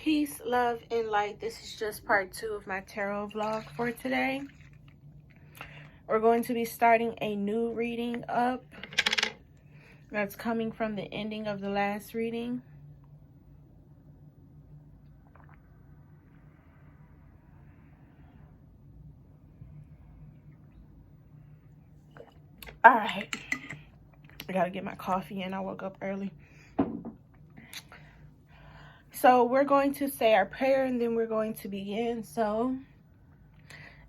Peace, love, and light. This is just part 2 of my tarot vlog for today. We're going to be starting a new reading up that's coming from the ending of the last reading. Alright, I gotta get my coffee in. I woke up early. So we're going to say our prayer and then we're going to begin. So,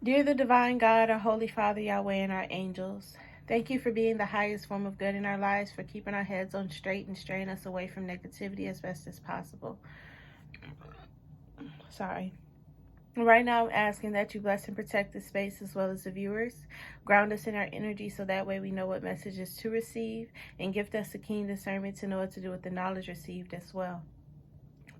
dear the divine God, our Holy Father, Yahweh, and our angels, thank you for being the highest form of good in our lives, for keeping our heads on straight and straying us away from negativity as best as possible. Sorry. Right now, I'm asking that you bless and protect the space as well as the viewers. Ground us in our energy so that way we know what messages to receive, and gift us a keen discernment to know what to do with the knowledge received as well.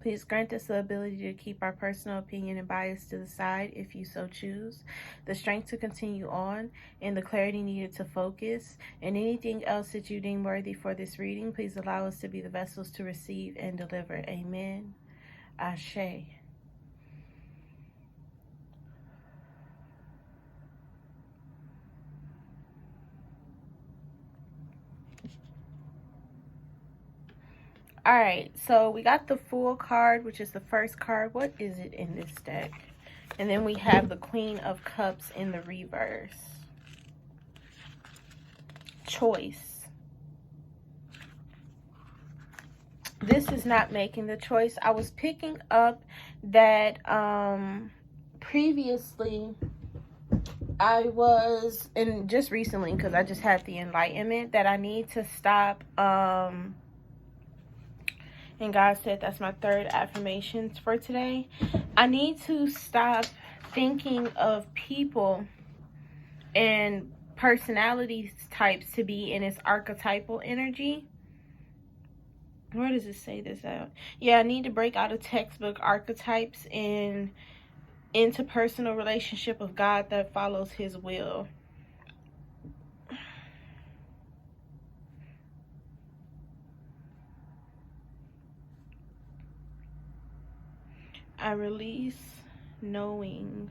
Please grant us the ability to keep our personal opinion and bias to the side if you so choose, the strength to continue on, and the clarity needed to focus, and anything else that you deem worthy for this reading. Please allow us to be the vessels to receive and deliver. Amen. Ashe. All right, so we got the Fool card, which is the first card. What is it in this deck? And then we have the Queen of Cups in the reverse. Choice. This is not making the choice. I was picking up that previously I was, and just recently, because I just had the enlightenment, that I need to stop and God said that's my third affirmation for today. I need to stop thinking of people and personality types to be in its archetypal energy. Where does it say this out? Yeah, I need to break out of textbook archetypes and into personal relationship of God that follows his will. I release knowing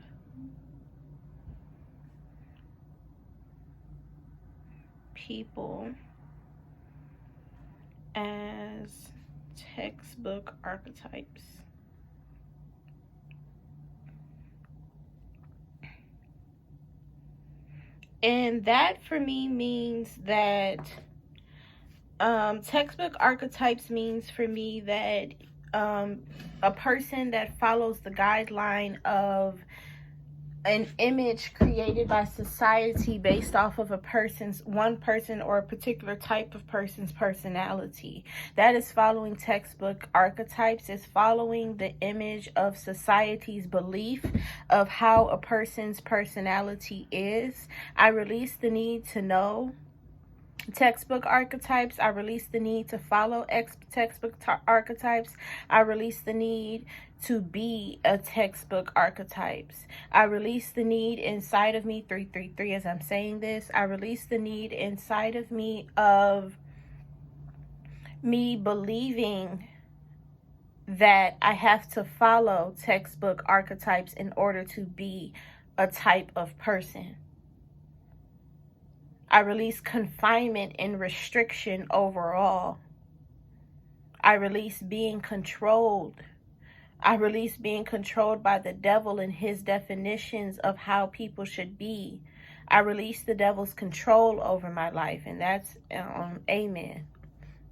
people as textbook archetypes. And that for me means that textbook archetypes means for me that a person that follows the guideline of an image created by society based off of one person or a particular type of person's personality. That is following textbook archetypes. Is following the image of society's belief of how a person's personality is. I release the need to know textbook archetypes. I release the need to follow textbook archetypes. I release the need to be a textbook archetypes. I release the need inside of me, 333 as I'm saying this. I release the need inside of me of me believing that I have to follow textbook archetypes in order to be a type of person. I release confinement and restriction overall. I release being controlled. I release being controlled by the devil and his definitions of how people should be. I release the devil's control over my life, and that's on amen.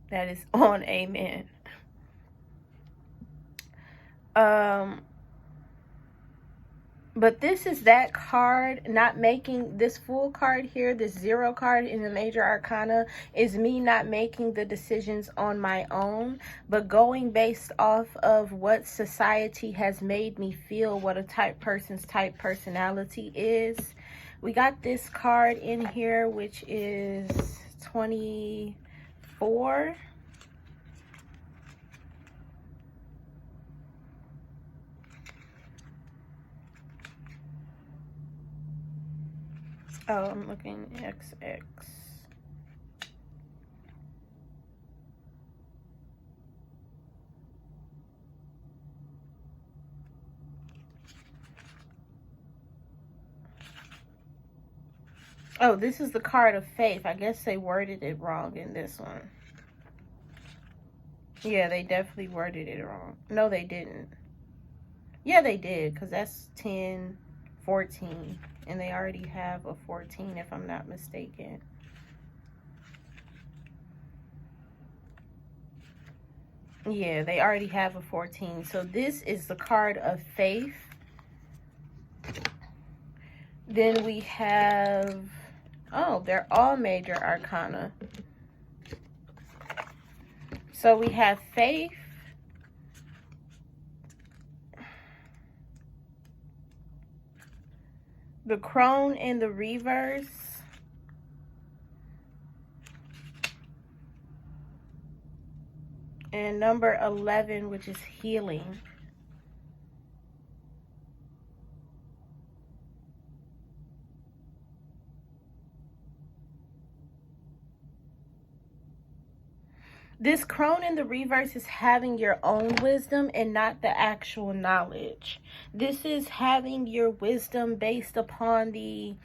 That is on amen. But this is that card, not making this Fool card here, this 0 card in the major arcana, is me not making the decisions on my own, but going based off of what society has made me feel what a person's type personality is. We got this card in here, which is 24. Oh, I'm looking XX. Oh, this is the card of faith. I guess they worded it wrong in this one. Yeah, they definitely worded it wrong. No, they didn't. Yeah, they did, because that's 10, 14. And they already have a 14, if I'm not mistaken. Yeah, they already have a 14. So this is the card of faith. Then we have... Oh, they're all major arcana. So we have faith. The crone in the reverse. And number 11, which is healing. This crone in the reverse is having your own wisdom and not the actual knowledge. This is having your wisdom based upon the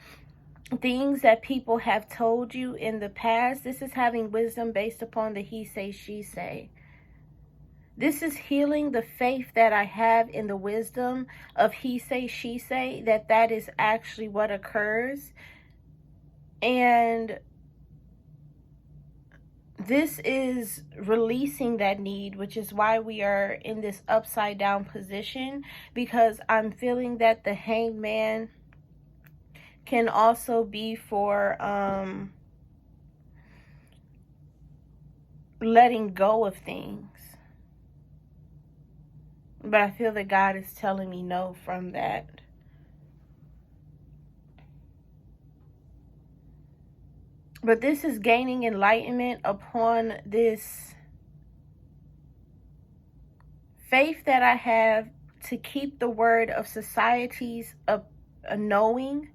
things that people have told you in the past. This is having wisdom based upon the he say, she say. This is healing the faith that I have in the wisdom of he say, she say, that is actually what occurs. And this is releasing that need, which is why we are in this upside down position, because I'm feeling that the Hanged Man can also be for letting go of things. But I feel that God is telling me no from that. But this is gaining enlightenment upon this faith that I have to keep the word of society's knowing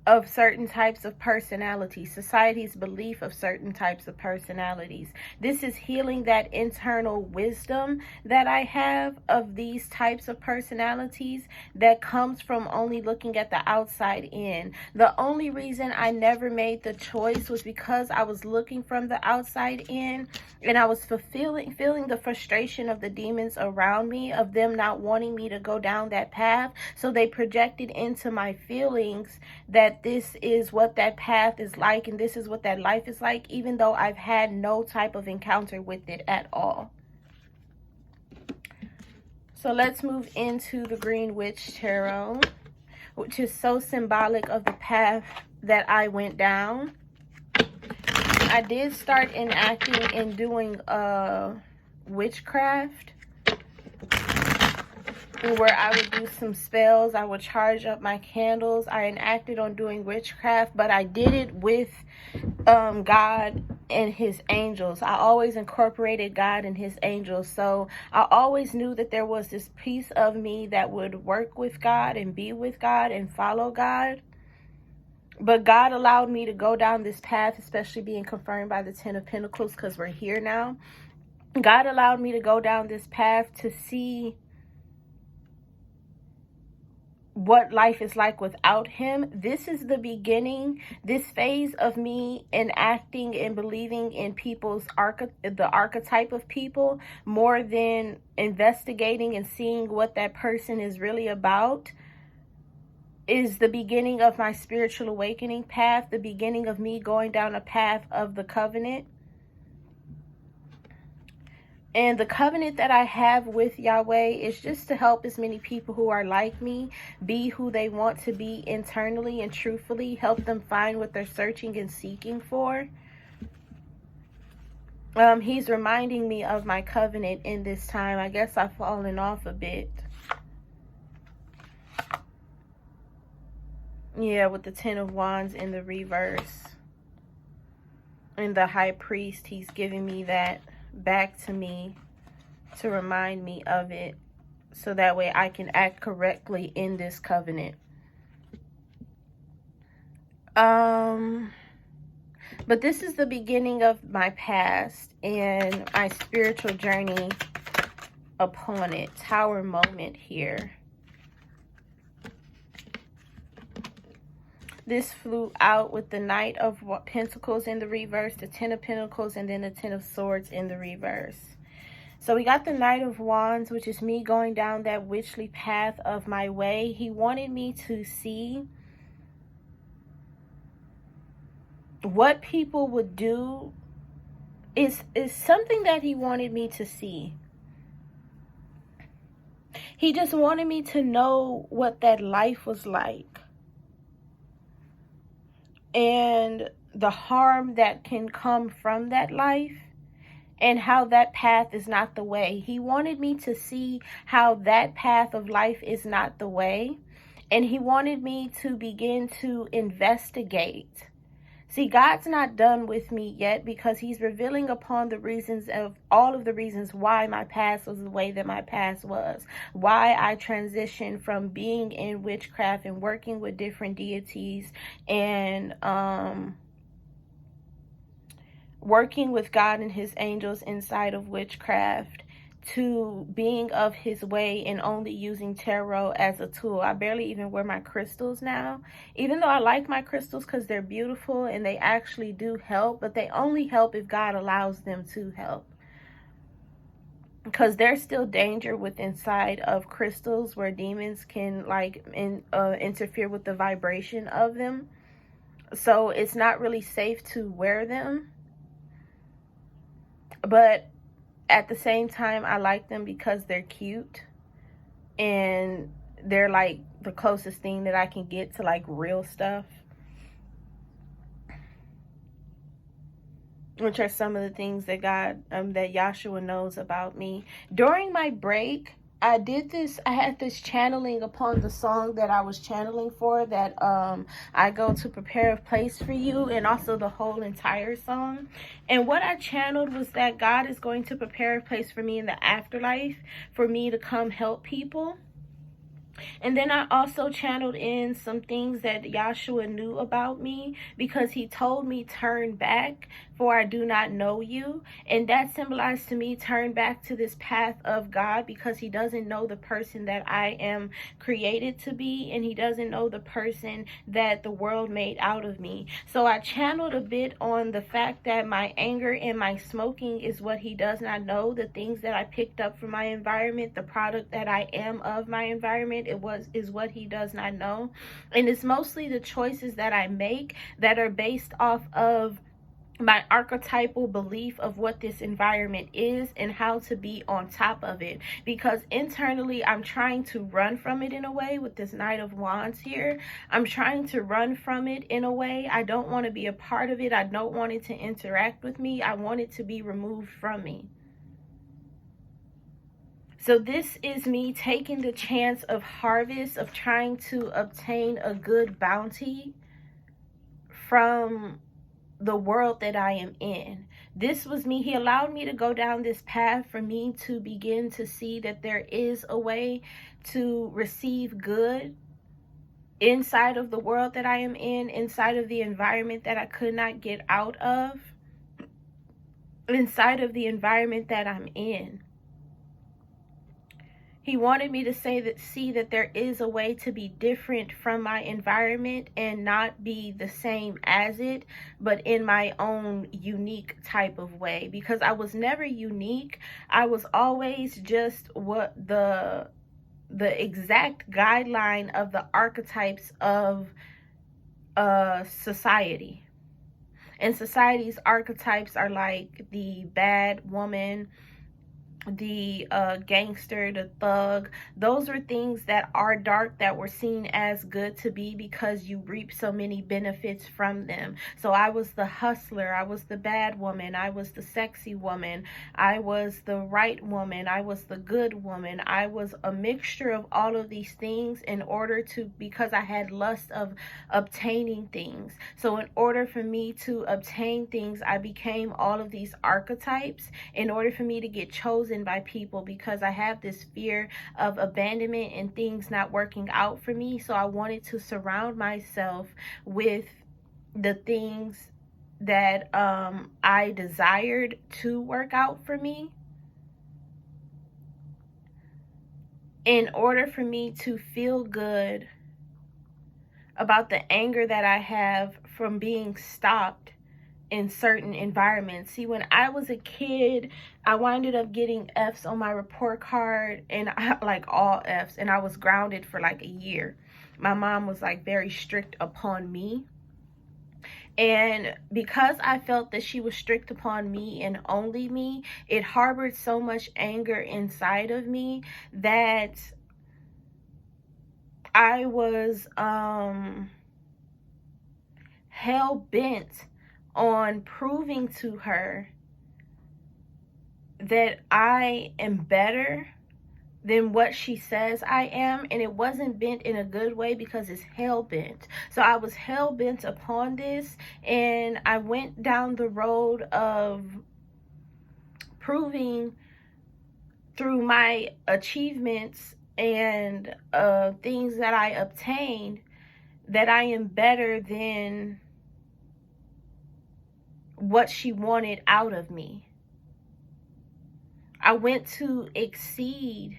of certain types of personalities, society's belief of certain types of personalities. This is healing that internal wisdom that I have of these types of personalities that comes from only looking at the outside in. The only reason I never made the choice was because I was looking from the outside in, and I was feeling the frustration of the demons around me, of them not wanting me to go down that path. So they projected into my feelings that this is what that path is like and this is what that life is like, even though I've had no type of encounter with it at all. So let's move into the Green Witch Tarot, which is so symbolic of the path that I went down. I did start enacting and doing witchcraft, where I would do some spells. I would charge up my candles. I enacted on doing witchcraft, but I did it with God and his angels. I always incorporated God and his angels. So I always knew that there was this piece of me that would work with God and be with God and follow God. But God allowed me to go down this path, especially being confirmed by the 10 of Pentacles, because we're here now. God allowed me to go down this path to see what life is like without him. This is the beginning, this phase of me enacting and believing in people's the archetype of people, more than investigating and seeing what that person is really about, is the beginning of my spiritual awakening path, the beginning of me going down a path of the covenant. And the covenant that I have with Yahweh is just to help as many people who are like me be who they want to be internally and truthfully, help them find what they're searching and seeking for. He's reminding me of my covenant in this time. I guess I've fallen off a bit. Yeah, with the 10 of Wands in the reverse. And the High Priest, he's giving me that back to me to remind me of it, so that way I can act correctly in this covenant. But this is the beginning of my past and my spiritual journey upon it. Tower moment here. This flew out with the Knight of Pentacles in the reverse, the Ten of Pentacles, and then the Ten of Swords in the reverse. So we got the Knight of Wands, which is me going down that witchly path of my way. He wanted me to see what people would do. Is something that he wanted me to see. He just wanted me to know what that life was like. And the harm that can come from that life. And how that path is not the way. He wanted me to see how that path of life is not the way. And he wanted me to begin to investigate. See, God's not done with me yet, because he's revealing upon the reasons of all of the reasons why my past was the way that my past was. Why I transitioned from being in witchcraft and working with different deities and working with God and his angels inside of witchcraft to being of his way and only using tarot as a tool. I barely even wear my crystals now, even though I like my crystals because they're beautiful and they actually do help, but they only help if God allows them to help. Because there's still danger with inside of crystals where demons can interfere with the vibration of them. So it's not really safe to wear them. But at the same time, I like them because they're cute. And they're like the closest thing that I can get to like real stuff. Which are some of the things that God, that Yahshua knows about me. During my break, I had this channeling upon the song that I was channeling for, that I go to prepare a place for you, and also the whole entire song. And what I channeled was that God is going to prepare a place for me in the afterlife for me to come help people. And then I also channeled in some things that Yahshua knew about me, because he told me, turn back, for I do not know you. And that symbolized to me, turn back to this path of God, because he doesn't know the person that I am created to be, and he doesn't know the person that the world made out of me. So I channeled a bit on the fact that my anger and my smoking is what he does not know. The things that I picked up from my environment, the product that I am of my environment, is what he does not know. And it's mostly the choices that I make that are based off of my archetypal belief of what this environment is and how to be on top of it. Because internally, I'm trying to run from it in a way with this Knight of Wands here. I'm trying to run from it in a way. I don't want to be a part of it. I don't want it to interact with me. I want it to be removed from me. So this is me taking the chance of harvest, of trying to obtain a good bounty from the world that I am in. This was me. He allowed me to go down this path for me to begin to see that there is a way to receive good inside of the world that I am in, inside of the environment that I could not get out of, inside of the environment that I'm in. He wanted me to see that there is a way to be different from my environment and not be the same as it, but in my own unique type of way. Because I was never unique. I was always just what the exact guideline of the archetypes of society. And society's archetypes are like the bad woman, the gangster, the thug. Those are things that are dark, that were seen as good to be because you reap so many benefits from them. So I was the hustler, I was the bad woman, I was the sexy woman, I was the right woman, I was the good woman. I was a mixture of all of these things because I had lust of obtaining things. So in order for me to obtain things, I became all of these archetypes in order for me to get chosen by people, because I have this fear of abandonment and things not working out for me. So I wanted to surround myself with the things that I desired to work out for me, in order for me to feel good about the anger that I have from being stopped in certain environments. See, when I was a kid, I winded up getting F's on my report card, and like all F's, and I was grounded for like a year. My mom was like very strict upon me. And because I felt that she was strict upon me and only me, it harbored so much anger inside of me that I was hell bent on proving to her that I am better than what she says I am. And it wasn't bent in a good way, because it's hell bent. So I was hell bent upon this, and I went down the road of proving through my achievements and things that I obtained that I am better than what she wanted out of me. I went to exceed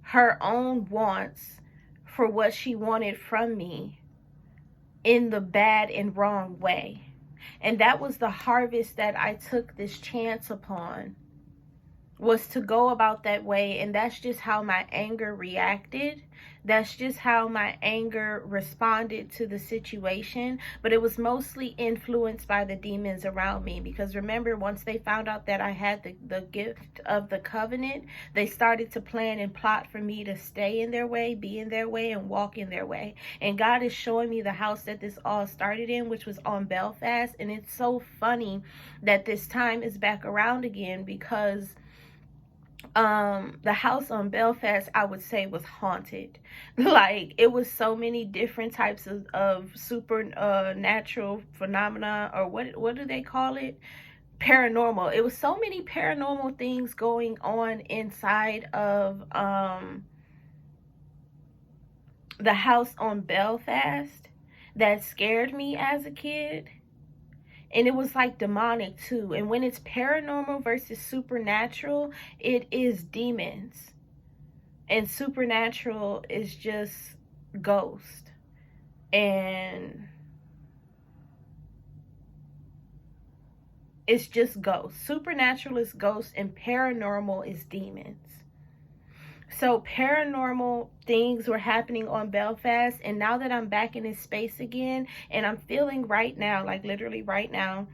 her own wants for what she wanted from me in the bad and wrong way. And that was the harvest that I took this chance upon, was to go about that way. And that's just how my anger reacted. That's just how my anger responded to the situation. But it was mostly influenced by the demons around me, because remember, once they found out that I had the gift of the covenant, they started to plan and plot for me to stay in their way, be in their way, and walk in their way. And God is showing me the house that this all started in, which was on Belfast. And it's so funny that this time is back around again, because the house on Belfast, I would say, was haunted. Like, it was so many different types of supernatural phenomena, or what do they call it? Paranormal. It was so many paranormal things going on inside of the house on Belfast that scared me as a kid. And it was like demonic too. And when it's paranormal versus supernatural, it is demons. And supernatural is just ghost. And it's just ghost. Supernatural is ghost, and paranormal is demons. So paranormal things were happening on Belfast, and now that I'm back in this space again, and I'm feeling right now, like literally right now,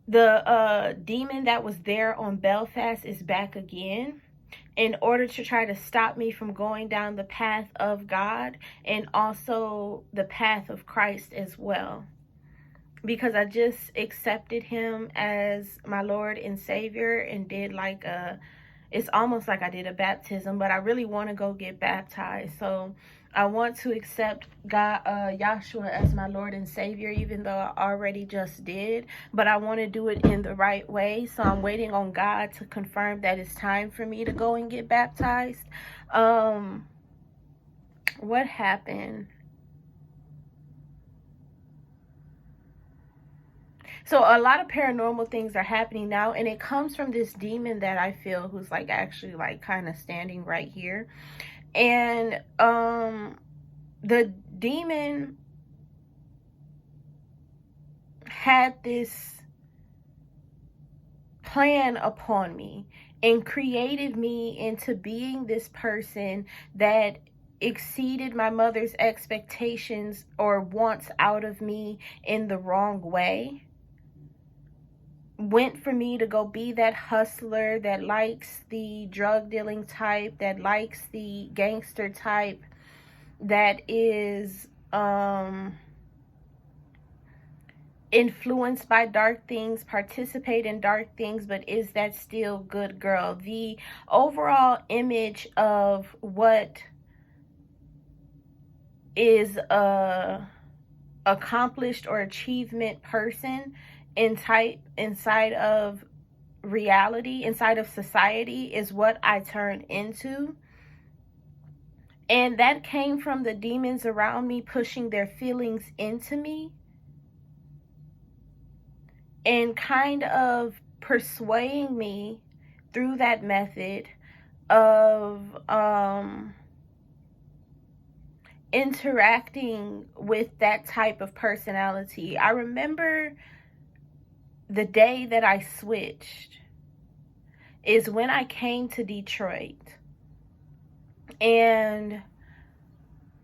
the demon that was there on Belfast is back again, in order to try to stop me from going down the path of God and also the path of Christ as well. Because I just accepted him as my Lord and Savior, and did like it's almost like I did a baptism, but I really want to go get baptized. So I want to accept God, Yahshua, as my Lord and Savior, even though I already just did. But I want to do it in the right way. So I'm waiting on God to confirm that it's time for me to go and get baptized. What happened? So a lot of paranormal things are happening now, and it comes from this demon that I feel, who's like actually like kind of standing right here. And the demon had this plan upon me and created me into being this person that exceeded my mother's expectations or wants out of me in the wrong way. Went for me to go be that hustler that likes the drug dealing type, that likes the gangster type, that is influenced by dark things, participate in dark things, but is that still good girl? The overall image of what is a accomplished or achievement person inside of reality, inside of society, is what I turned into. And that came from the demons around me pushing their feelings into me and kind of persuading me through that method of interacting with that type of personality. I remember the day that I switched is when I came to Detroit, and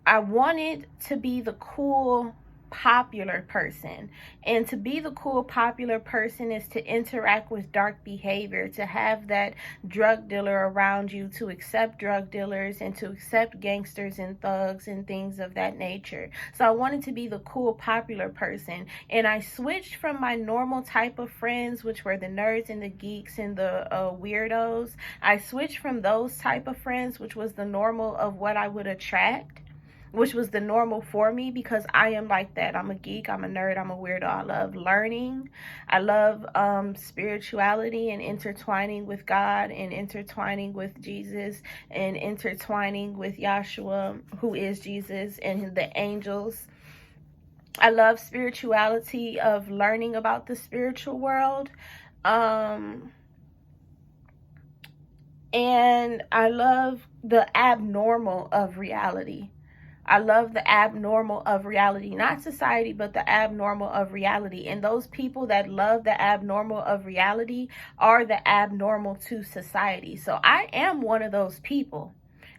I wanted to be the cool, popular person. And to be the cool, popular person is to interact with dark behavior, to have that drug dealer around you, to accept drug dealers and to accept gangsters and thugs and things of that nature. So I wanted to be the cool, popular person. And I switched from my normal type of friends, which were the nerds and the geeks and the weirdos. I switched from those type of friends, which was the normal of what I would attract, which was the normal for me, because I am like that. I'm a geek, I'm a nerd, I'm a weirdo. I love learning. I love spirituality and intertwining with God and intertwining with Jesus and intertwining with Yahshua, who is Jesus, and the angels. I love spirituality, of learning about the spiritual world. And I love the abnormal of reality. I love the abnormal of reality, not society, but the abnormal of reality. And those people that love the abnormal of reality are the abnormal to society. So I am one of those people,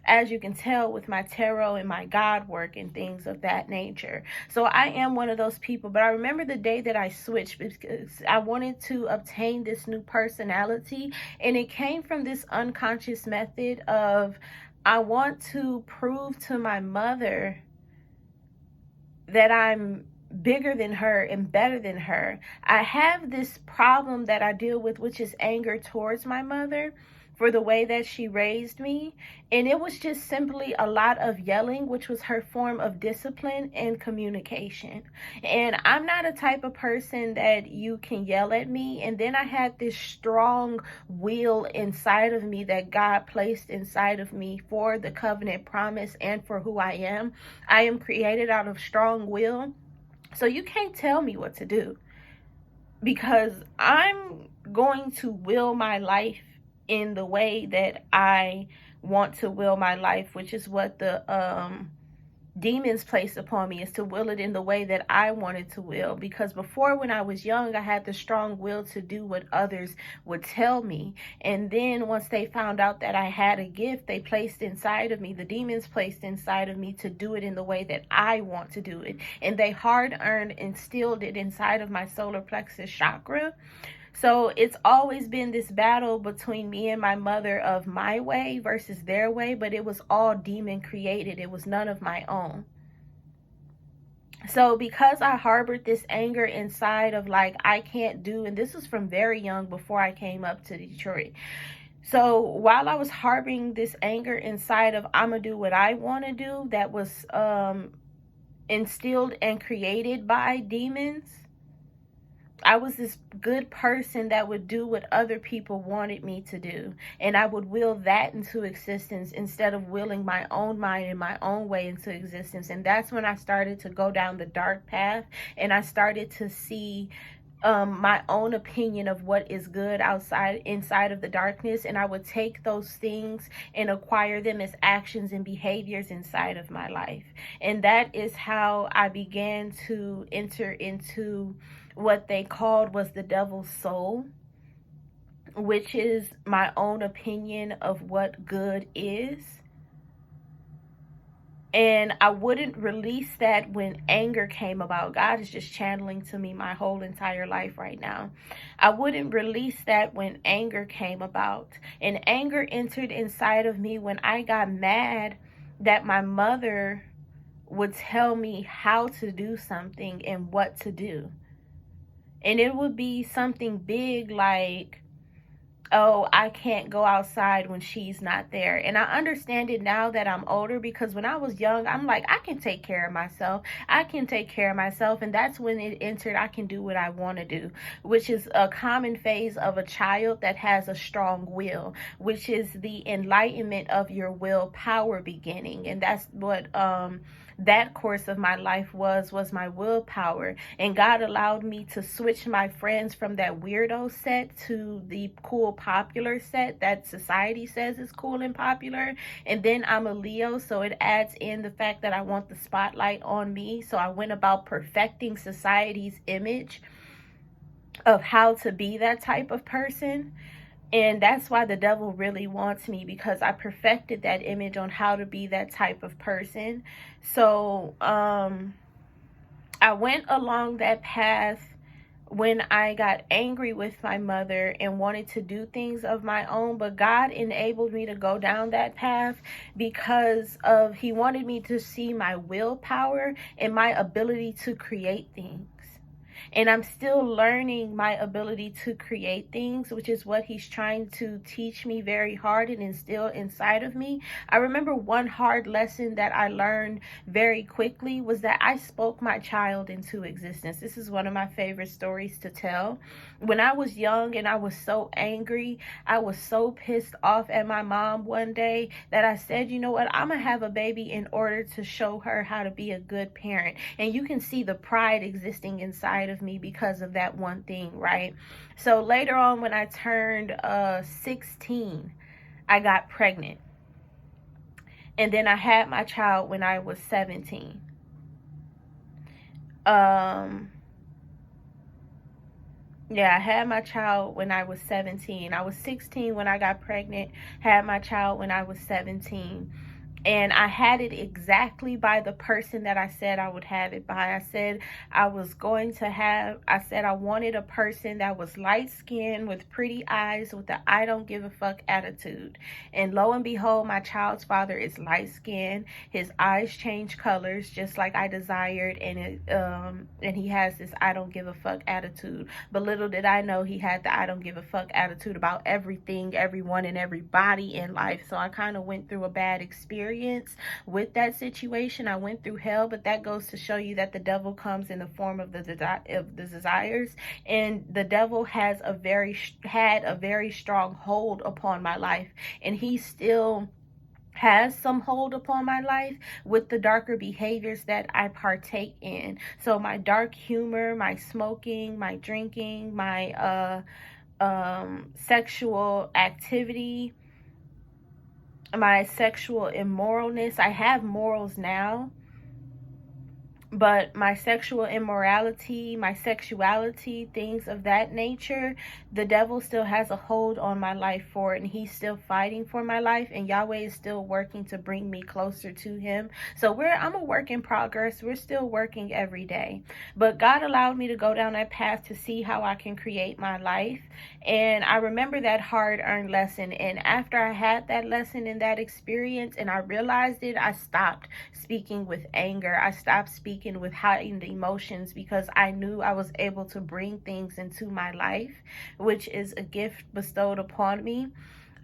as you can tell with my tarot and my God work and things of that nature. So I am one of those people. But I remember the day that I switched, because I wanted to obtain this new personality. And it came from this unconscious method of, I want to prove to my mother that I'm bigger than her and better than her. I have this problem that I deal with, which is anger towards my mother for the way that she raised me. And it was just simply a lot of yelling, which was her form of discipline and communication. And I'm not a type of person that you can yell at me. And then I had this strong will inside of me that God placed inside of me for the covenant promise and for who I am. I am created out of strong will. So you can't tell me what to do, because I'm going to will my life in the way that I want to will my life, which is what the demons placed upon me, is to will it in the way that I wanted to will. Because before, when I was young, I had the strong will to do what others would tell me. And then once they found out that I had a gift, they placed inside of me, the demons placed inside of me, to do it in the way that I want to do it. And they hard earned instilled it inside of my solar plexus chakra. So it's always been this battle between me and my mother of my way versus their way, but it was all demon created. It was none of my own. So because I harbored this anger inside of like, I can't do, and this was from very young, before I came up to Detroit. So while I was harboring this anger inside of, I'm gonna do what I want to do, that was instilled and created by demons, I was this good person that would do what other people wanted me to do. And I would will that into existence instead of willing my own mind and my own way into existence. And that's when I started to go down the dark path. And I started to see my own opinion of what is good inside of the darkness. And I would take those things and acquire them as actions and behaviors inside of my life. And that is how I began to enter into what they called was the devil's soul, which is my own opinion of what good is. And I wouldn't release that when anger came about. God is just channeling to me my whole entire life right now. I wouldn't release that when anger came about. And anger entered inside of me when I got mad that my mother would tell me how to do something and what to do. And it would be something big like, oh, I can't go outside when she's not there. And I understand it now that I'm older, because when I was young, I'm like, I can take care of myself. I can take care of myself. And that's when it entered, I can do what I want to do, which is a common phase of a child that has a strong will, which is the enlightenment of your willpower beginning. And that's what that course of my life was my willpower. And God allowed me to switch my friends from that weirdo set to the cool popular set that society says is cool and popular. And then I'm a Leo, so it adds in the fact that I want the spotlight on me. So I went about perfecting society's image of how to be that type of person. And that's why the devil really wants me, because I perfected that image on how to be that type of person. So I went along that path when I got angry with my mother and wanted to do things of my own. But God enabled me to go down that path because of He wanted me to see my willpower and my ability to create things. And I'm still learning my ability to create things, which is what He's trying to teach me very hard and instill inside of me. I remember one hard lesson that I learned very quickly was that I spoke my child into existence. This is one of my favorite stories to tell. When I was young and I was so angry, I was so pissed off at my mom one day that I said, you know what, I'm gonna have a baby in order to show her how to be a good parent. And you can see the pride existing inside of me because of that one thing, right? So later on, when I turned 16, I got pregnant. And then I had my child when I was 17. Yeah, I had my child when I was 17. I was 16 when I got pregnant, had my child when I was 17. And I had it exactly by the person that I said I would have it by. I said I wanted a person that was light skinned with pretty eyes with the I don't give a fuck attitude. And lo and behold, my child's father is light skinned. His eyes change colors just like I desired, and he has this I don't give a fuck attitude. But little did I know he had the I don't give a fuck attitude about everything, everyone, and everybody in life. So I kind of went through a bad experience with that situation. I went through hell, but that goes to show you that the devil comes in the form of the desires, and the devil had a very strong hold upon my life, and he still has some hold upon my life with the darker behaviors that I partake in. So my dark humor, my smoking, my drinking, my sexual activity, my sexual immoralness. I have morals now, but my sexual immorality, my sexuality, things of that nature, the devil still has a hold on my life for it, and he's still fighting for my life, and Yahweh is still working to bring me closer to him. So I'm a work in progress. We're still working every day. But God allowed me to go down that path to see how I can create my life. And I remember that hard-earned lesson. And after I had that lesson and that experience and I realized it, I stopped speaking with anger. I stopped speaking with heightened emotions, because I knew I was able to bring things into my life, which is a gift bestowed upon me.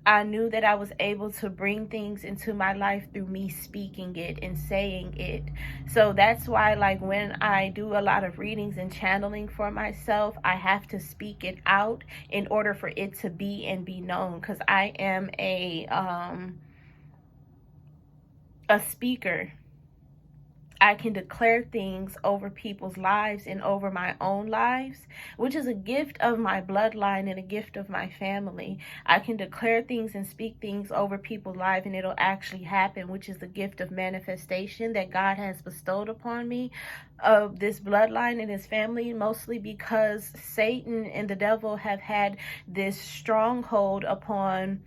I knew that I was able to bring things into my life through me speaking it and saying it. So that's why, like, when I do a lot of readings and channeling for myself, I have to speak it out in order for it to be and be known, because I am a speaker. I can declare things over people's lives and over my own lives, which is a gift of my bloodline and a gift of my family. I can declare things and speak things over people's lives, and it'll actually happen, which is the gift of manifestation that God has bestowed upon me, of this bloodline and his family, mostly because Satan and the devil have had this stronghold upon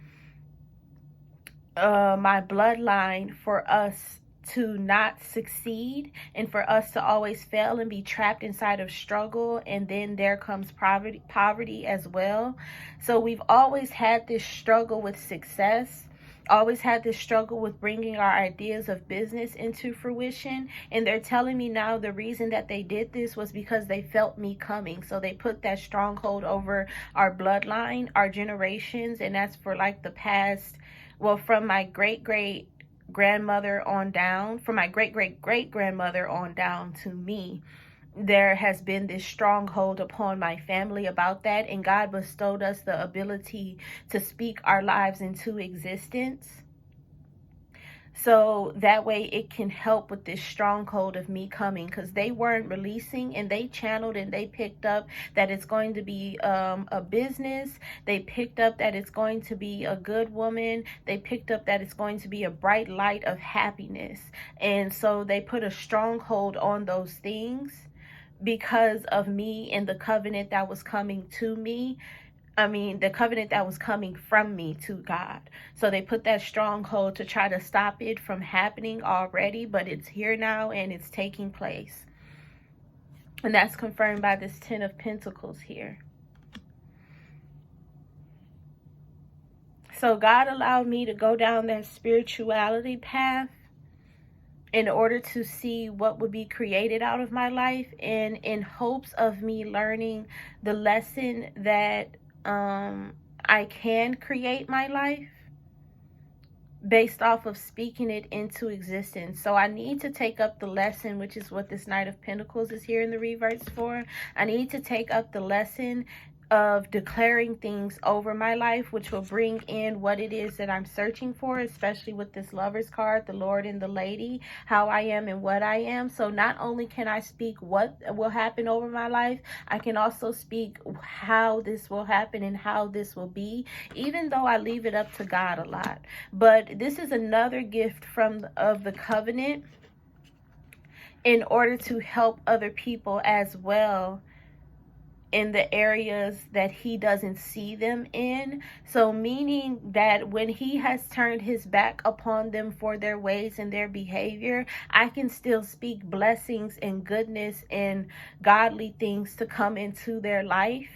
my bloodline for us to not succeed, and for us to always fail and be trapped inside of struggle, and then there comes poverty as well. So we've always had this struggle with success, always had this struggle with bringing our ideas of business into fruition. And they're telling me now the reason that they did this was because they felt me coming. So they put that stronghold over our bloodline, our generations, and that's for like the past, well, from my great-great-grandmother on down, from my great-great-great-grandmother on down to me, there has been this stronghold upon my family about that. And God bestowed us the ability to speak our lives into existence. So that way it can help with this stronghold of me coming, because they weren't releasing, and they channeled and they picked up that it's going to be a business. They picked up that it's going to be a good woman. They picked up that it's going to be a bright light of happiness. And so they put a stronghold on those things because of me and the covenant that was coming to me. The covenant that was coming from me to God. So they put that stronghold to try to stop it from happening already, but it's here now and it's taking place. And that's confirmed by this 10 of Pentacles here. So God allowed me to go down that spirituality path in order to see what would be created out of my life, and in hopes of me learning the lesson that I can create my life based off of speaking it into existence. So I need to take up the lesson, which is what this Knight of Pentacles is here in the reverse for. I need to take up the lesson of declaring things over my life, which will bring in what it is that I'm searching for, especially with this Lover's card, the Lord and the Lady, how I am and what I am. So not only can I speak what will happen over my life, I can also speak how this will happen and how this will be, even though I leave it up to God a lot. But this is another gift of the covenant in order to help other people as well in the areas that he doesn't see them in. So meaning that when he has turned his back upon them for their ways and their behavior, I can still speak blessings and goodness and godly things to come into their life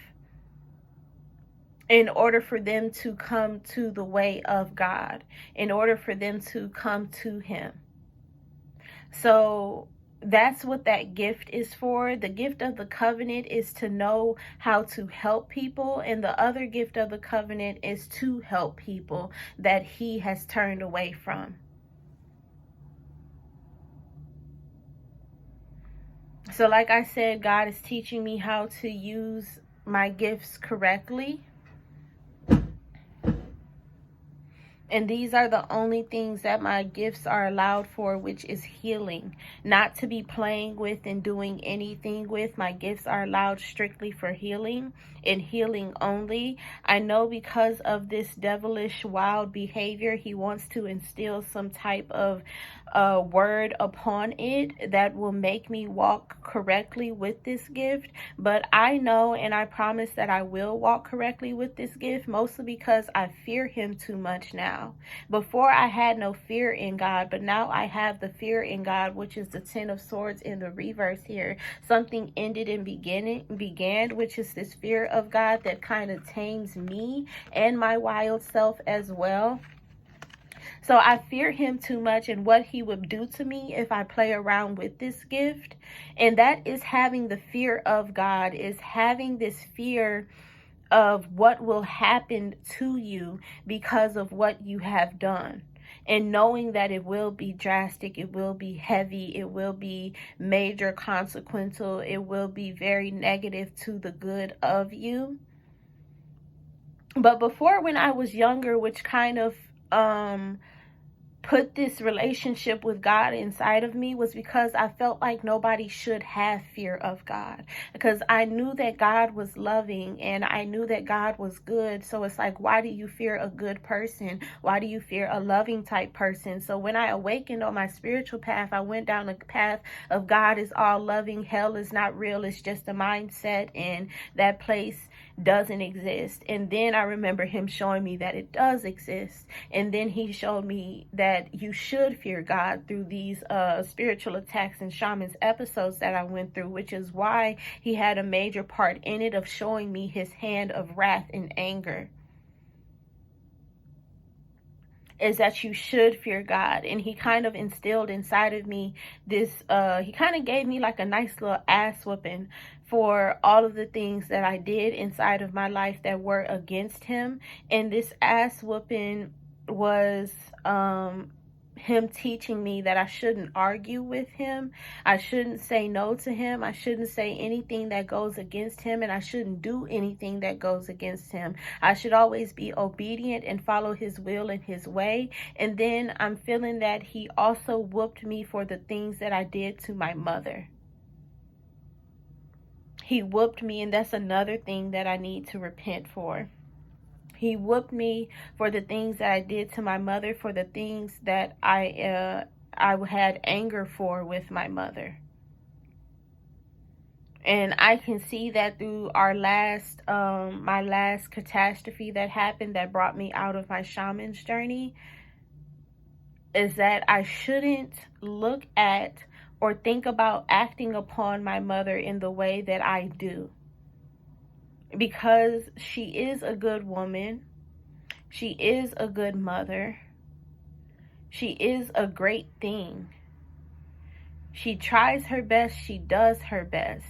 in order for them to come to the way of God, in order for them to come to him. So that's what that gift is for. The gift of the covenant is to know how to help people, and the other gift of the covenant is to help people that he has turned away from. So like I said, God is teaching me how to use my gifts correctly. And these are the only things that my gifts are allowed for, which is healing. Not to be playing with and doing anything with. My gifts are allowed strictly for healing and healing only. I know because of this devilish, wild behavior, he wants to instill some type of word upon it that will make me walk correctly with this gift. But I know and I promise that I will walk correctly with this gift, mostly because I fear him too much now. Before I had no fear in God, but now I have the fear in God, which is the 10 of Swords in the reverse here. Something ended and began, which is this fear of God that kind of tames me and my wild self as well. So I fear him too much and what he would do to me if I play around with this gift. And that is having the fear of God, is having this fear of what will happen to you because of what you have done. And knowing that it will be drastic, it will be heavy, it will be major consequential, it will be very negative to the good of you. But before, when I was younger, which kind of put this relationship with God inside of me, was because I felt like nobody should have fear of God, because I knew that God was loving and I knew that God was good. So it's like, why do you fear a good person? Why do you fear a loving type person? So when I awakened on my spiritual path, I went down the path of God is all loving, hell is not real, it's just a mindset, and that place doesn't exist. And then I remember him showing me that it does exist. And then he showed me that you should fear God through these spiritual attacks and shamans episodes that I went through, which is why he had a major part in it of showing me his hand of wrath and anger. Is that you should fear God. And he kind of instilled inside of me this, he kind of gave me like a nice little ass whooping for all of the things that I did inside of my life that were against him. And this ass whooping was him teaching me that I shouldn't argue with him. I shouldn't say no to him. I shouldn't say anything that goes against him, and I shouldn't do anything that goes against him. I should always be obedient and follow his will and his way. And then I'm feeling that he also whooped me for the things that I did to my mother. He whooped me, and that's another thing that I need to repent for. He whooped me for the things that I did to my mother, for the things that I had anger for with my mother. And I can see that through our my last catastrophe that happened that brought me out of my shaman's journey, is that I shouldn't look at or think about acting upon my mother in the way that I do. Because she is a good woman. She is a good mother. She is a great thing. She tries her best. She does her best.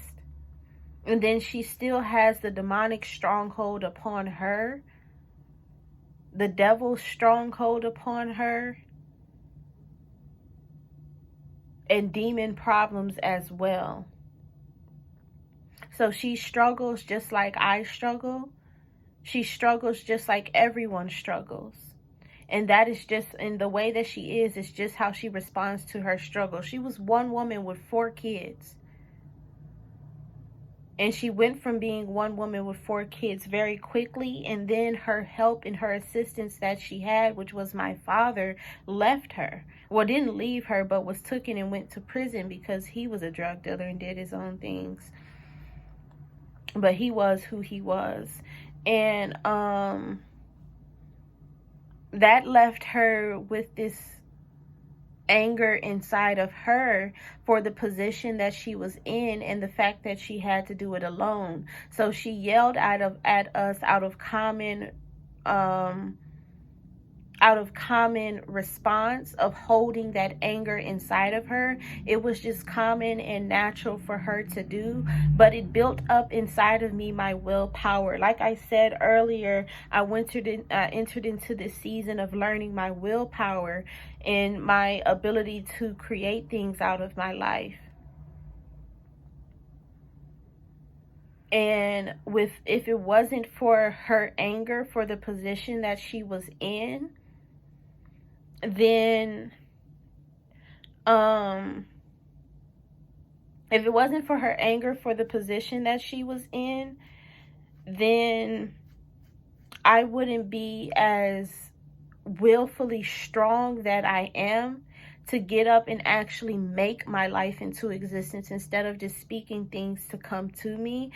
And then she still has the demonic stronghold upon her. The devil's stronghold upon her. And demon problems as well. So she struggles just like I struggle. She struggles just like everyone struggles. And that is just, in the way that she is just how she responds to her struggle. She was one woman with 4 kids. And she went from being one woman with 4 kids very quickly. And then her help and her assistance that she had, which was my father, left her. Well, didn't leave her, but was taken and went to prison because he was a drug dealer and did his own things. But he was who he was. And that left her with this anger inside of her for the position that she was in and the fact that she had to do it alone. So she yelled at us out of common response of holding that anger inside of her. It was just common and natural for her to do, but it built up inside of me my willpower. Like I said earlier, I entered into this season of learning my willpower and my ability to create things out of my life. And if it wasn't for her anger for the position that she was in, then if it wasn't for her anger for the position that she was in, then I wouldn't be as willfully strong that I am to get up and actually make my life into existence instead of just speaking things to come to me.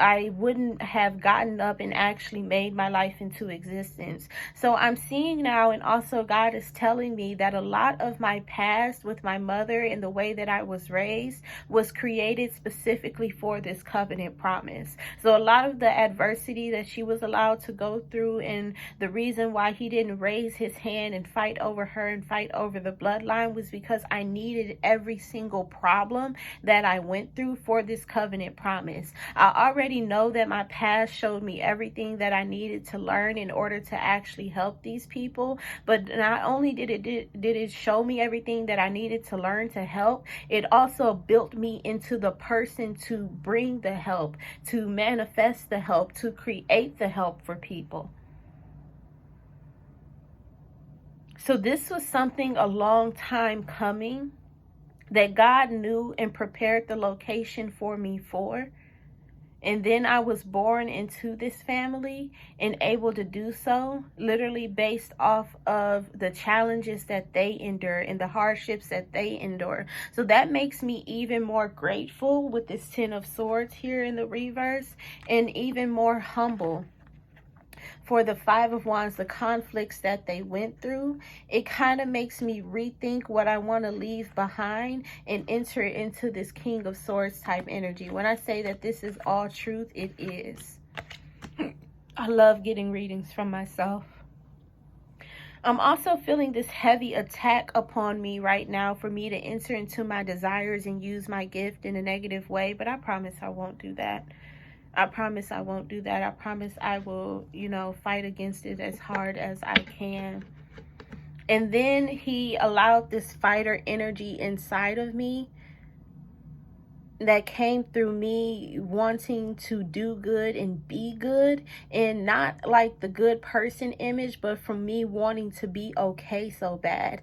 I wouldn't have gotten up and actually made my life into existence. So I'm seeing now, and also God is telling me that a lot of my past with my mother and the way that I was raised was created specifically for this covenant promise. So a lot of the adversity that she was allowed to go through, and the reason why he didn't raise his hand and fight over her and fight over the bloodline, was because I needed every single problem that I went through for this covenant promise. I already know that my past showed me everything that I needed to learn in order to actually help these people. But not only did it show me everything that I needed to learn to help, it also built me into the person to bring the help, to manifest the help, to create the help for people. So this was something a long time coming that God knew and prepared the location for me for. And then I was born into this family and able to do so literally based off of the challenges that they endure and the hardships that they endure. So that makes me even more grateful with this 10 of Swords here in the reverse, and even more humble for the 5 of Wands, the conflicts that they went through. It kind of makes me rethink what I want to leave behind and enter into this King of Swords type energy. When I say that this is all truth, it is. I love getting readings from myself. I'm also feeling this heavy attack upon me right now for me to enter into my desires and use my gift in a negative way, but I promise I won't do that. I promise I won't do that. I promise I will, fight against it as hard as I can. And then he allowed this fighter energy inside of me that came through me wanting to do good and be good, and not like the good person image, but from me wanting to be okay so bad.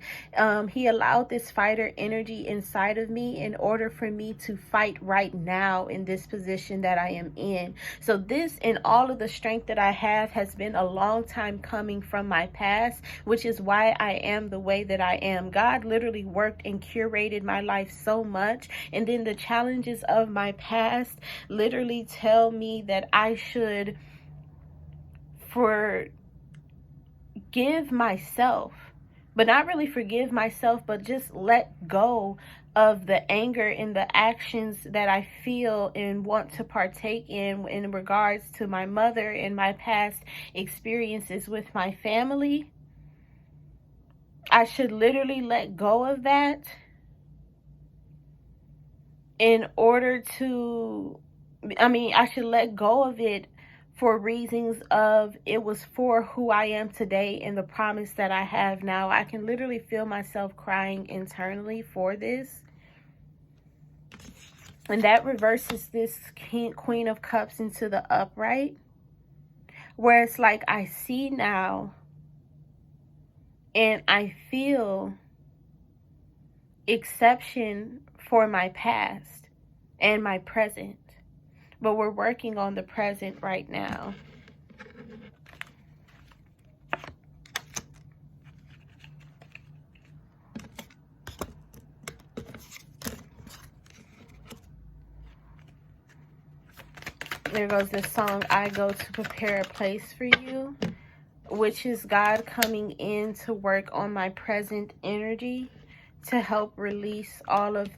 He allowed this fighter energy inside of me in order for me to fight right now in this position that I am in. So this, and all of the strength that I have, has been a long time coming from my past, which is why I am the way that I am. God literally worked and curated my life so much, and then the challenges of my past literally tell me that I should forgive myself, but not really forgive myself, but just let go of the anger and the actions that I feel and want to partake in regards to my mother and my past experiences with my family. I should literally let go of that in order to, I should let go of it for reasons of it was for who I am today and the promise that I have now. I can literally feel myself crying internally for this. And that reverses this Queen of Cups into the upright, where it's like I see now and I feel exception for my past and my present, but we're working on the present right now. There goes this song, I Go to Prepare a Place for You, which is God coming in to work on my present energy to help release all of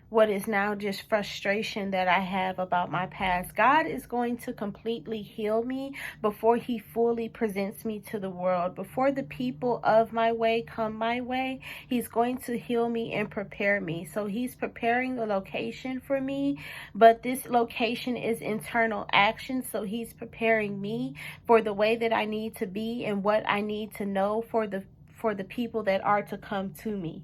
what is now just frustration that I have about my past. God is going to completely heal me before he fully presents me to the world. Before the people of my way come my way, he's going to heal me and prepare me. So he's preparing a location for me, but this location is internal action. So he's preparing me for the way that I need to be and what I need to know for the people that are to come to me.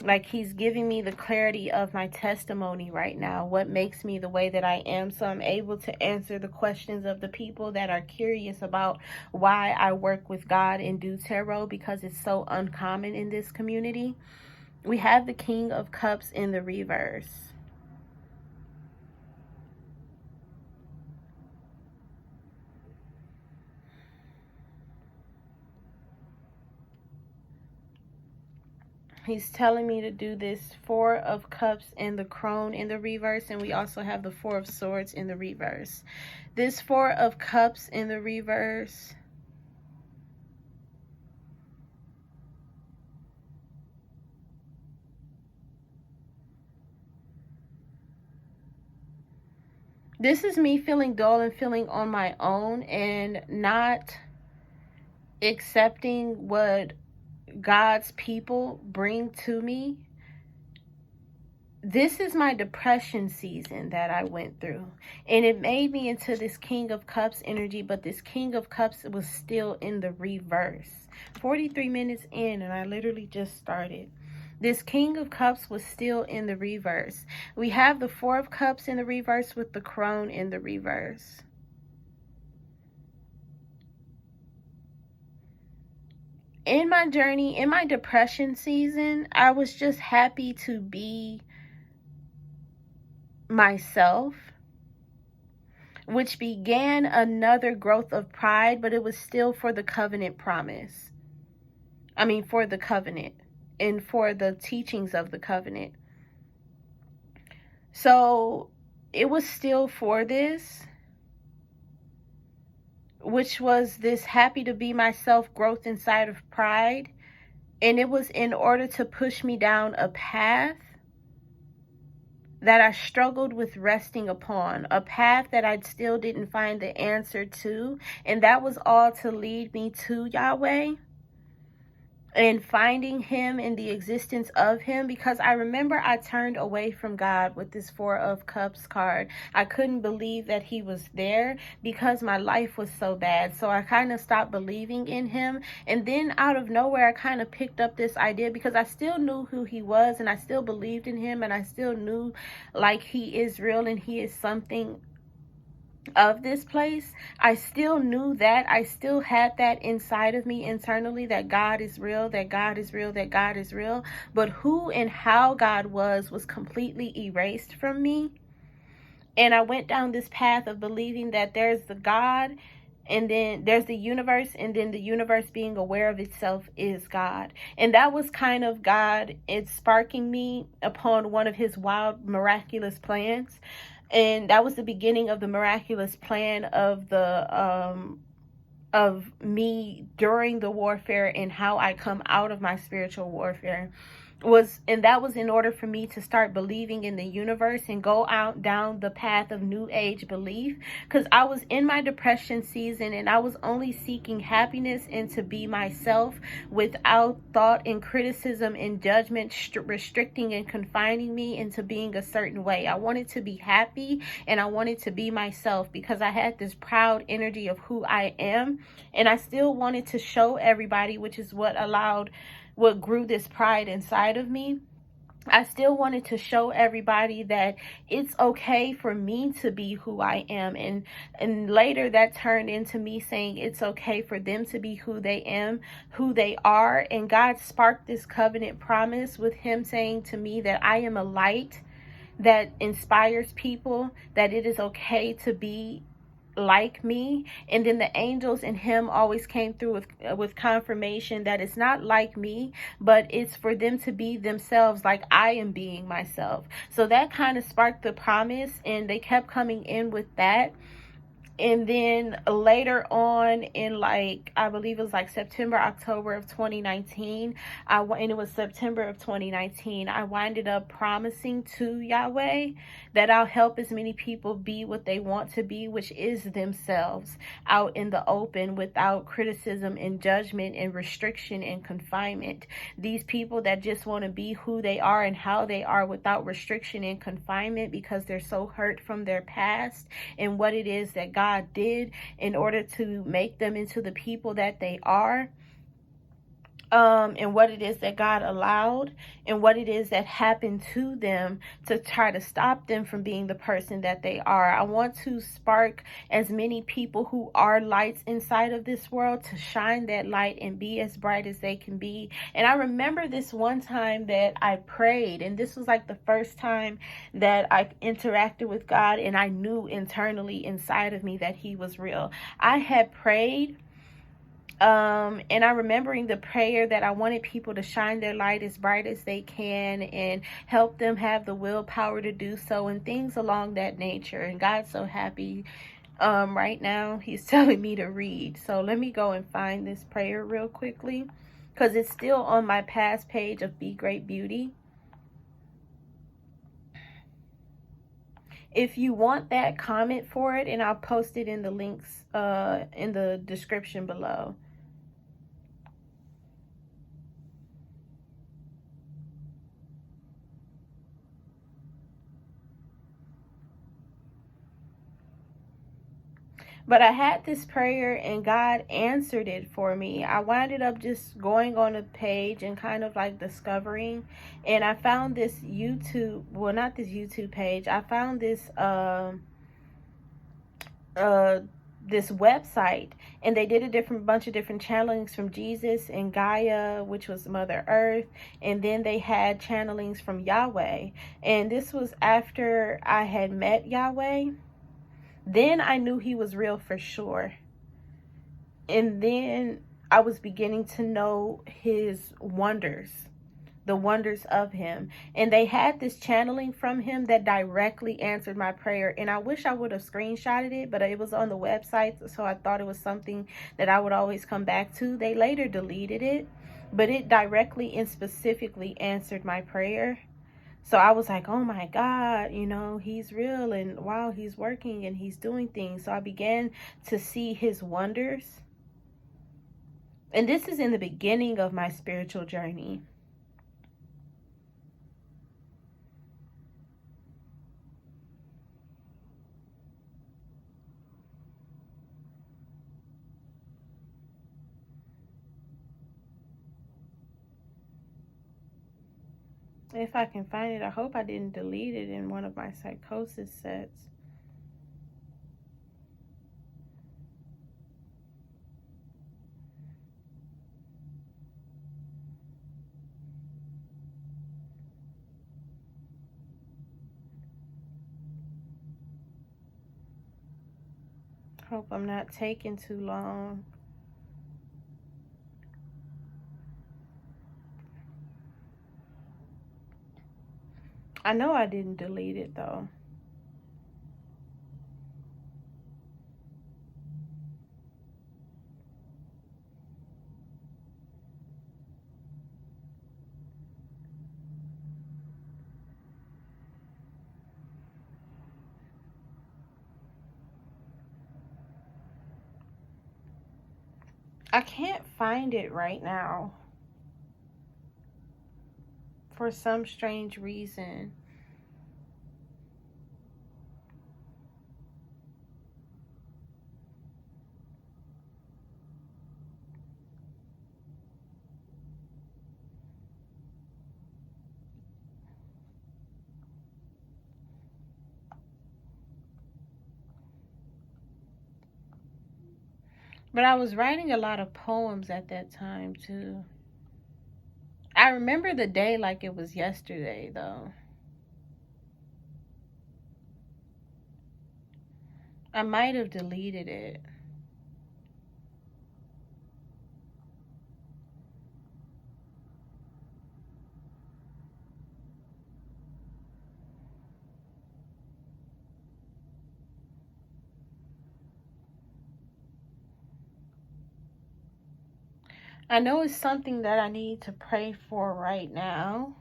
Like he's giving me the clarity of my testimony right now, what makes me the way that I am, so I'm able to answer the questions of the people that are curious about why I work with God and do tarot, because it's so uncommon in this community. We have the King of Cups in the reverse. He's telling me to do this Four of Cups and the Crone in the reverse. And we also have the Four of Swords in the reverse. This Four of Cups in the reverse. This is me feeling dull and feeling on my own and not accepting what God's people bring to me. This is my depression season that I went through, and it made me into this King of Cups energy, but this King of Cups was still in the reverse. 43 minutes in, and I literally just started. This King of Cups was still in the reverse. We have the Four of Cups in the reverse with the Crone in the reverse. In my journey, in my depression season, I was just happy to be myself, which began another growth of pride, but it was still for the covenant promise. For the covenant and for the teachings of the covenant. So it was still for this, which was this happy to be myself growth inside of pride. And it was in order to push me down a path that I struggled with resting upon, a path that I still didn't find the answer to. And that was all to lead me to Yahweh. and finding him and the existence of him, because I remember I turned away from God with this Four of Cups card. I couldn't believe that he was there because my life was so bad. So I kind of stopped believing in him. And then out of nowhere, I kind of picked up this idea because I still knew who he was and I still believed in him and I still knew like he is real and he is something of this place. I still knew that. I still had that inside of me internally, that God is real, that God is real, that God is real. But who and how God was completely erased from me. And I went down this path of believing that there's the God, and then there's the universe, and then the universe being aware of itself is God. And that was kind of God, it's sparking me upon one of his wild, miraculous plans. And that was the beginning of the miraculous plan of me during the warfare and how I come out of my spiritual warfare. That was in order for me to start believing in the universe and go out down the path of new age belief, because I was in my depression season and I was only seeking happiness and to be myself without thought and criticism and judgment restricting and confining me into being a certain way. I wanted to be happy and I wanted to be myself because I had this proud energy of who I am, and I still wanted to show everybody, which is what grew this pride inside of me. I still wanted to show everybody that it's okay for me to be who I am. And later that turned into me saying it's okay for them to be who they are. And God sparked this covenant promise with him saying to me that I am a light that inspires people, that it is okay to be like me. And then the angels and him always came through with confirmation that it's not like me, but it's for them to be themselves like I am being myself. So that kind of sparked the promise, and they kept coming in with that. And then later on in I believe it was September, October of 2019, and it was September of 2019, I winded up promising to Yahweh that I'll help as many people be what they want to be, which is themselves, out in the open without criticism and judgment and restriction and confinement. These people that just want to be who they are and how they are without restriction and confinement because they're so hurt from their past and what it is that God did in order to make them into the people that they are, and what it is that God allowed and what it is that happened to them to try to stop them from being the person that they are. I want to spark as many people who are lights inside of this world to shine that light and be as bright as they can be. And I remember this one time that I prayed, and this was the first time that I interacted with God, and I knew internally inside of me that he was real. I had prayed, and I'm remembering the prayer that I wanted people to shine their light as bright as they can and help them have the willpower to do so and things along that nature. And God's so happy. Right now he's telling me to read. So let me go and find this prayer real quickly because it's still on my past page of Be Great Beauty. If you want that, comment for it and I'll post it in the links in the description below. But I had this prayer and God answered it for me. I winded up just going on a page and kind of discovering. And I found this YouTube, well, not this YouTube page. I found this this website, and they did a bunch of different channelings from Jesus and Gaia, which was Mother Earth, and then they had channelings from Yahweh. And this was after I had met Yahweh. Then I knew he was real for sure. And then I was beginning to know his wonders, the wonders of him. And they had this channeling from him that directly answered my prayer. And I wish I would have screenshotted it, but it was on the website, so I thought it was something that I would always come back to. They later deleted it, but it directly and specifically answered my prayer. So I was like, oh my God, he's real, and wow, he's working and he's doing things. So I began to see his wonders. And this is in the beginning of my spiritual journey. If I can find it, I hope I didn't delete it in one of my psychosis sets. Hope I'm not taking too long. I know I didn't delete it though. I can't find it right now for some strange reason. But I was writing a lot of poems at that time too. I remember the day like it was yesterday though. I might have deleted it. I know it's something that I need to pray for right now.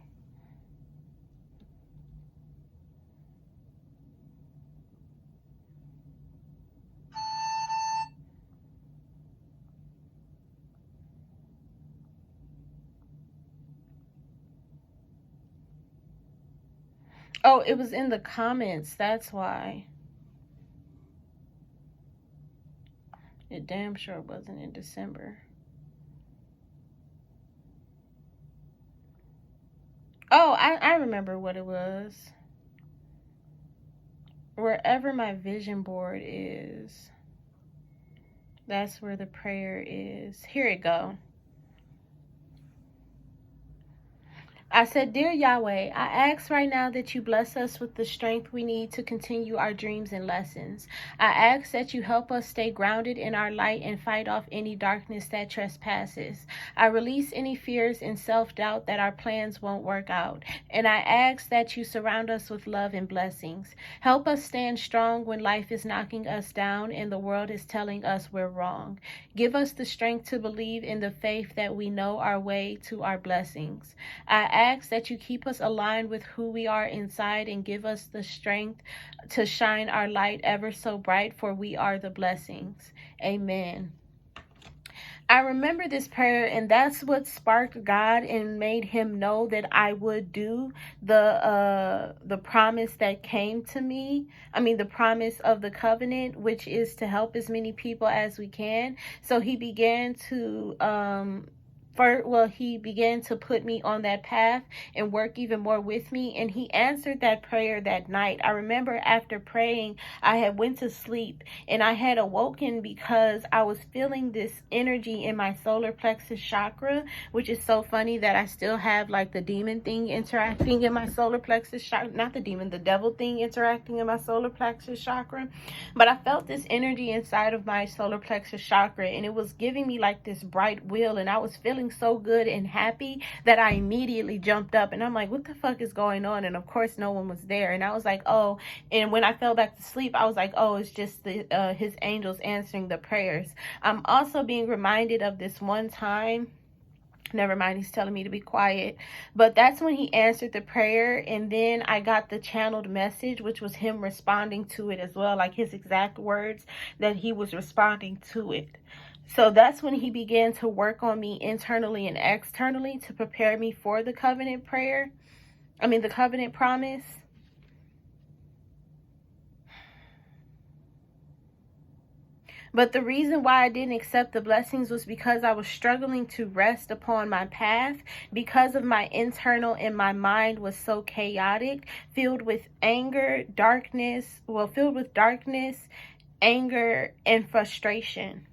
Oh, it was in the comments. That's why. It damn sure wasn't in December. Oh, I remember what it was. Wherever my vision board is, that's where the prayer is. Here it go. I said, Dear Yahweh, I ask right now that you bless us with the strength we need to continue our dreams and lessons. I ask that you help us stay grounded in our light and fight off any darkness that trespasses. I release any fears and self-doubt that our plans won't work out. And I ask that you surround us with love and blessings. Help us stand strong when life is knocking us down and the world is telling us we're wrong. Give us the strength to believe in the faith that we know our way to our blessings. I ask that you keep us aligned with who we are inside and give us the strength to shine our light ever so bright, for we are the blessings. Amen. I remember this prayer, and that's what sparked God and made him know that I would do the promise that came to me. I mean, the promise of the covenant, which is to help as many people as we can. So he began to he began to put me on that path and work even more with me, and he answered that prayer that night. I remember after praying, I had went to sleep and I had awoken because I was feeling this energy in my solar plexus chakra, which is so funny that I still have like the demon thing interacting in my solar plexus chakra, not the demon, the devil thing interacting in my solar plexus chakra. But I felt this energy inside of my solar plexus chakra, and it was giving me like this bright will, and I was feeling so good and happy that I immediately jumped up, and I'm like, what the fuck is going on? And of course no one was there, and I was like, oh. And when I fell back to sleep, I was like, oh, it's just his angels answering the prayers. I'm also being reminded of this one time. Never mind, he's telling me to be quiet. But that's when he answered the prayer, and then I got the channeled message, which was him responding to it as well, like his exact words that he was responding to it. So that's when he began to work on me internally and externally to prepare me for the covenant prayer. The covenant promise. But the reason why I didn't accept the blessings was because I was struggling to rest upon my path because of my internal, and my mind was so chaotic, filled with darkness, anger, and frustration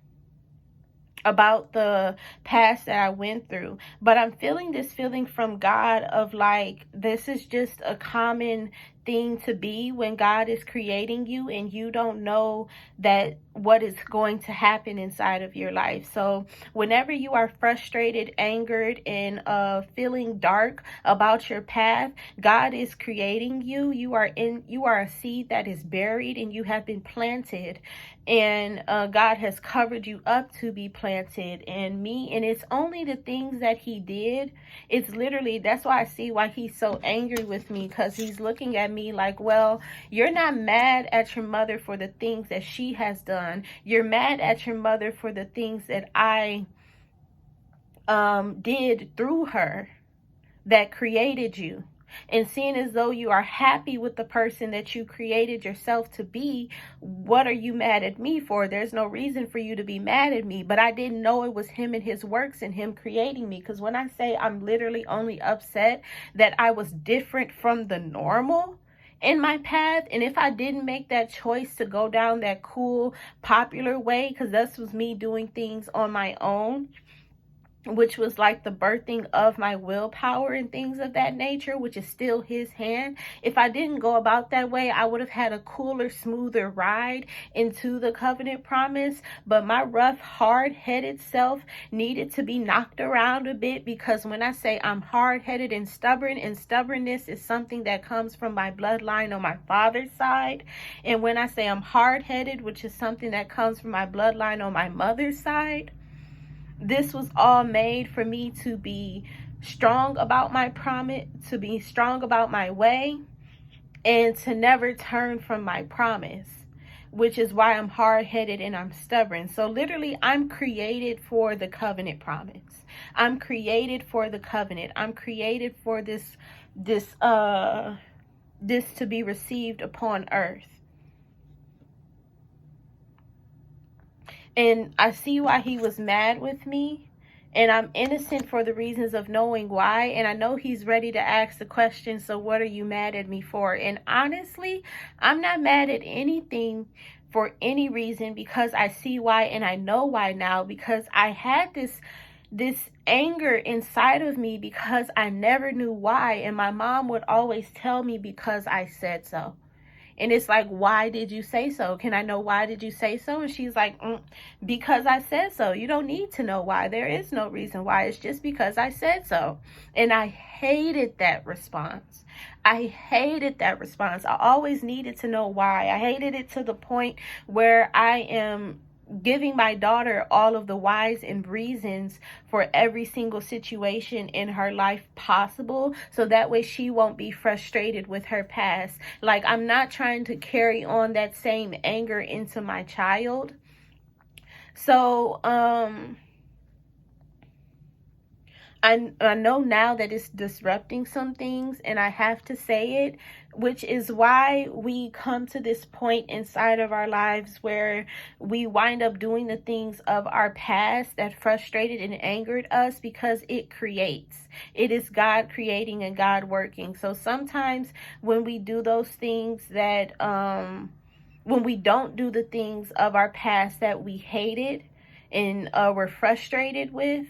about the past that I went through. But I'm feeling this feeling from God of like, this is just a common thing to be when God is creating you and you don't know that what is going to happen inside of your life. So whenever you are frustrated, angered, and feeling dark about your path, God is creating you. You are a seed that is buried and you have been planted, and God has covered you up to be planted. And it's only the things that he did. It's literally, that's why I see why he's so angry with me, because he's looking at me like, well, you're not mad at your mother for the things that she has done. You're mad at your mother for the things that I did through her that created you. And seeing as though you are happy with the person that you created yourself to be, what are you mad at me for? There's no reason for you to be mad at me. But I didn't know it was him and his works and him creating me. Because when I say I'm literally only upset that I was different from the normal in my path, and if I didn't make that choice to go down that cool, popular way, because this was me doing things on my own, which was like the birthing of my willpower and things of that nature, which is still his hand. If I didn't go about that way, I would have had a cooler, smoother ride into the covenant promise. But my rough, hard-headed self needed to be knocked around a bit, because when I say I'm hard-headed and stubbornness is something that comes from my bloodline on my father's side. And when I say I'm hard-headed, which is something that comes from my bloodline on my mother's side, this was all made for me to be strong about my promise, to be strong about my way, and to never turn from my promise, which is why I'm hard-headed and I'm stubborn. So literally, I'm created for the covenant promise. I'm created for the covenant. I'm created for this to be received upon earth. And I see why he was mad with me. And I'm innocent for the reasons of knowing why. And I know he's ready to ask the question, so what are you mad at me for? And honestly, I'm not mad at anything for any reason, because I see why and I know why now. Because I had this anger inside of me because I never knew why. And my mom would always tell me, because I said so. And it's like, why did you say so? Can I know why did you say so? And she's like, because I said so. You don't need to know why. There is no reason why. It's just because I said so. And I hated that response. I always needed to know why. I hated it to the point where I am giving my daughter all of the whys and reasons for every single situation in her life possible, so that way she won't be frustrated with her past. Like, I'm not trying to carry on that same anger into my child. So I know now that it's disrupting some things, and I have to say it, which is why we come to this point inside of our lives where we wind up doing the things of our past that frustrated and angered us, because it creates. It is God creating and God working. So sometimes when we do those things that, when we don't do the things of our past that we hated and were frustrated with,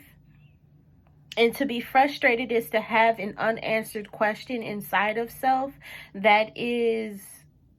and to be frustrated is to have an unanswered question inside of self that is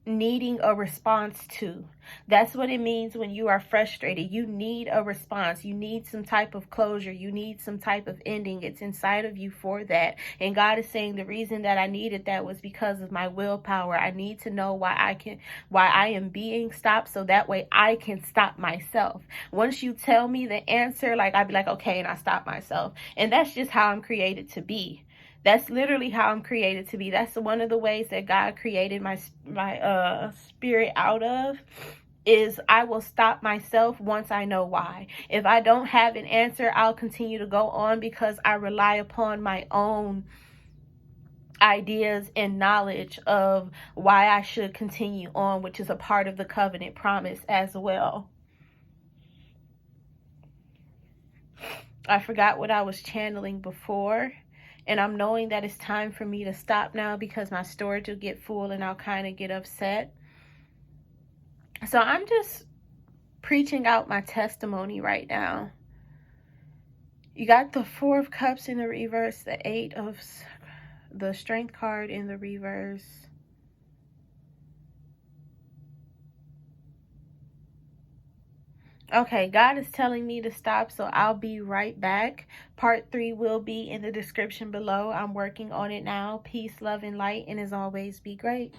needing a response to. That's what it means when you are frustrated. You need a response. You need some type of closure. You need some type of ending. It's inside of you for that. And God is saying the reason that I needed that was because of my willpower. I need to know why I am being stopped, so that way I can stop myself. Once you tell me the answer, like, I'd be like, okay, and I stop myself. And that's just how I'm created to be. That's literally how I'm created to be. That's one of the ways that God created my spirit out of, is I will stop myself once I know why. If I don't have an answer, I'll continue to go on because I rely upon my own ideas and knowledge of why I should continue on, which is a part of the covenant promise as well. I forgot what I was channeling before, and I'm knowing that it's time for me to stop now because my storage will get full and I'll kind of get upset. So I'm just preaching out my testimony right now. You got the Four of Cups in the reverse, the Eight of the Strength card in the reverse. Okay, God is telling me to stop, so I'll be right back. Part 3 will be in the description below. I'm working on it now. Peace, love, and light, and as always, be great.